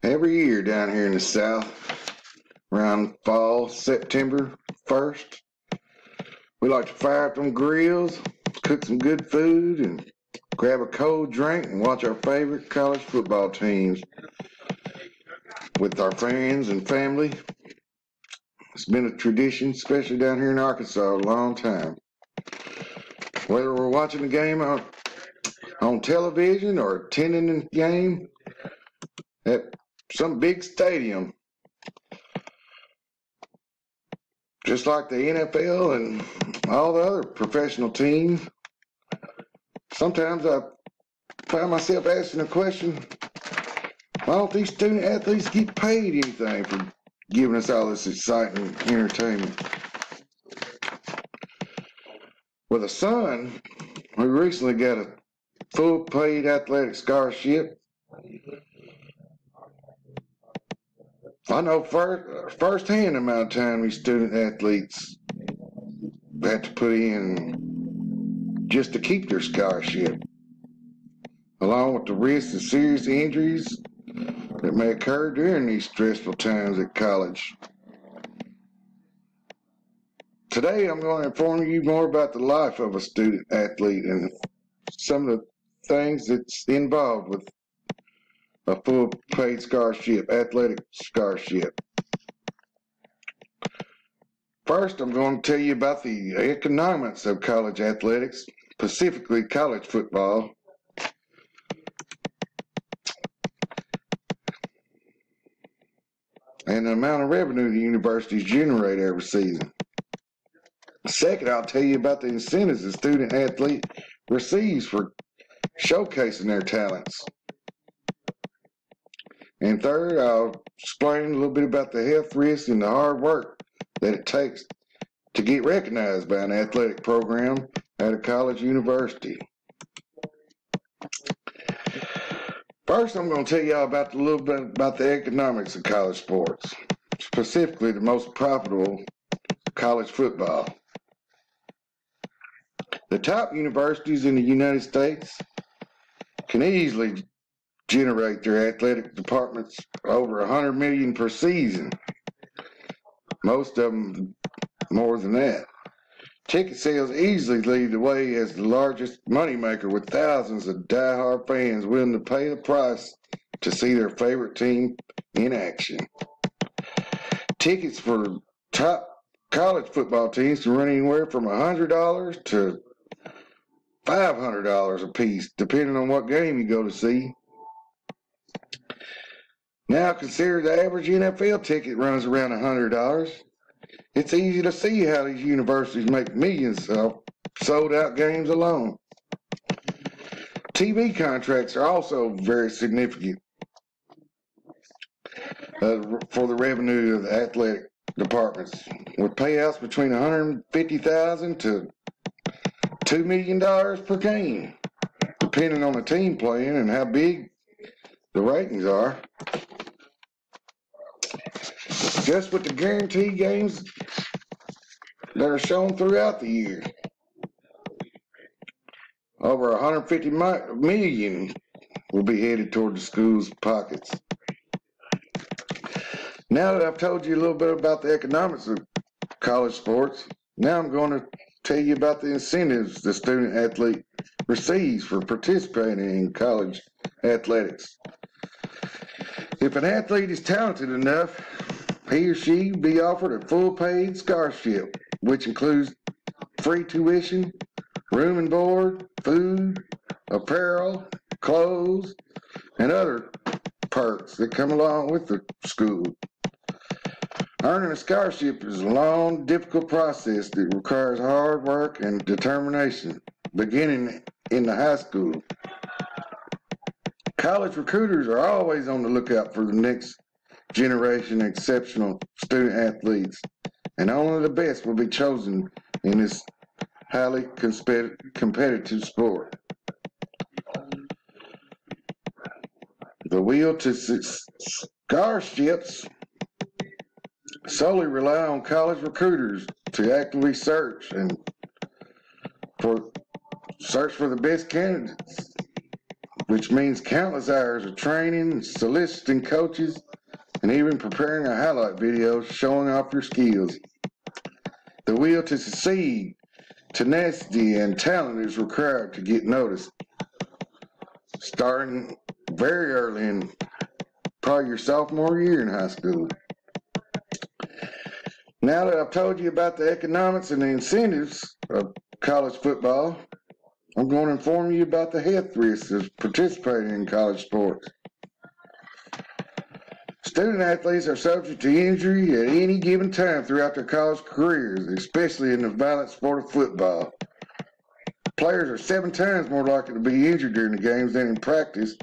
Every year down here in the South, around fall, September 1st, we like to fire up them grills, cook some good food, and grab a cold drink and watch our favorite college football teams with our friends and family. It's been a tradition, especially down here in Arkansas, a long time. Whether we're watching the game on television or attending the game at some big stadium, just like the NFL and all the other professional teams, sometimes I find myself asking the question, why don't these student athletes get paid anything for giving us all this exciting entertainment? With a son, we recently got a full paid athletic scholarship. I know firsthand the amount of time these student athletes had to put in just to keep their scholarship, along with the risks of serious injuries that may occur during these stressful times at college. Today, I'm going to inform you more about the life of a student athlete and some of the things that's involved with a full paid scholarship, athletic scholarship. First, I'm going to tell you about the economics of college athletics, specifically college football. And the amount of revenue the universities generate every season. Second, I'll tell you about the incentives the student athlete receives for showcasing their talents. And third, I'll explain a little bit about the health risks and the hard work that it takes to get recognized by an athletic program at a college university. First, I'm going to tell you all about a little bit about the economics of college sports, specifically the most profitable college football. The top universities in the United States can easily generate their athletic departments over $100 million per season. Most of them more than that. Ticket sales easily lead the way as the largest moneymaker, with thousands of die-hard fans willing to pay the price to see their favorite team in action. Tickets for top college football teams can run anywhere from $100 to $500 a piece, depending on what game you go to see. Now consider the average NFL ticket runs around $100. It's easy to see how these universities make millions of sold-out games alone. TV contracts are also very significant for the revenue of the athletic departments, with payouts between $150,000 to $2 million per game, depending on the team playing and how big the ratings are. Just with the guaranteed games that are shown throughout the year, over $150 million will be headed toward the school's pockets. Now that I've told you a little bit about the economics of college sports, now I'm going to tell you about the incentives the student athlete receives for participating in college athletics. If an athlete is talented enough, he or she will be offered a full paid scholarship, which includes free tuition, room and board, food, apparel, clothes, and other perks that come along with the school. Earning a scholarship is a long, difficult process that requires hard work and determination, beginning in the high school. College recruiters are always on the lookout for the next generation of exceptional student athletes, and only the best will be chosen in this highly competitive sport. The wheel to scholarships solely rely on college recruiters to actively search for the best candidates which means countless hours of training, soliciting coaches, and even preparing a highlight video showing off your skills. The will to succeed, tenacity, and talent is required to get noticed, starting very early in probably your sophomore year in high school. Now that I've told you about the economics and the incentives of college football, I'm going to inform you about the health risks of participating in college sports. Student athletes are subject to injury at any given time throughout their college careers, especially in the violent sport of football. Players are 7 times more likely to be injured during the games than in practice,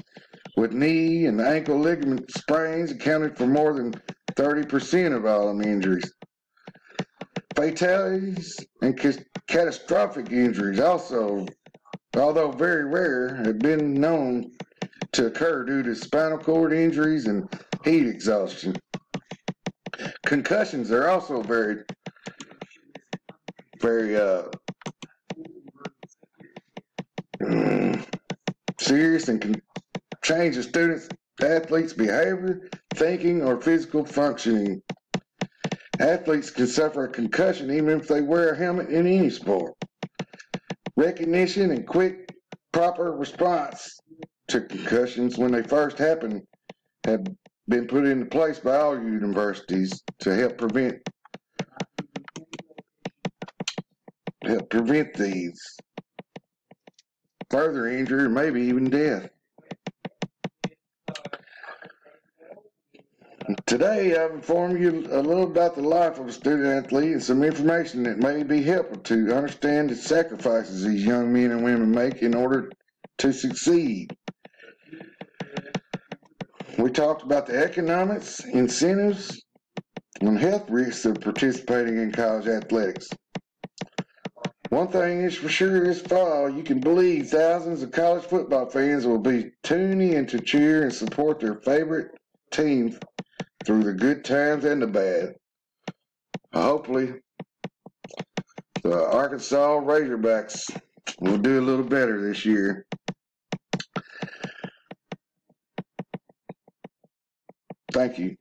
with knee and ankle ligament sprains accounting for more than 30% of all them injuries. Fatalities and catastrophic injuries also, although very rare, have been known to occur due to spinal cord injuries and heat exhaustion. Concussions are also very serious and can change a student's athlete's behavior, thinking, or physical functioning. Athletes can suffer a concussion even if they wear a helmet in any sport. Recognition and quick, proper response to concussions when they first happen have been put into place by all universities to help prevent these further injury or maybe even death. Today, I've informed you a little about the life of a student athlete and some information that may be helpful to understand the sacrifices these young men and women make in order to succeed. We talked about the economics, incentives, and health risks of participating in college athletics. One thing is for sure this fall, you can believe thousands of college football fans will be tuning in to cheer and support their favorite team through the good times and the bad. Hopefully, the Arkansas Razorbacks will do a little better this year. Thank you.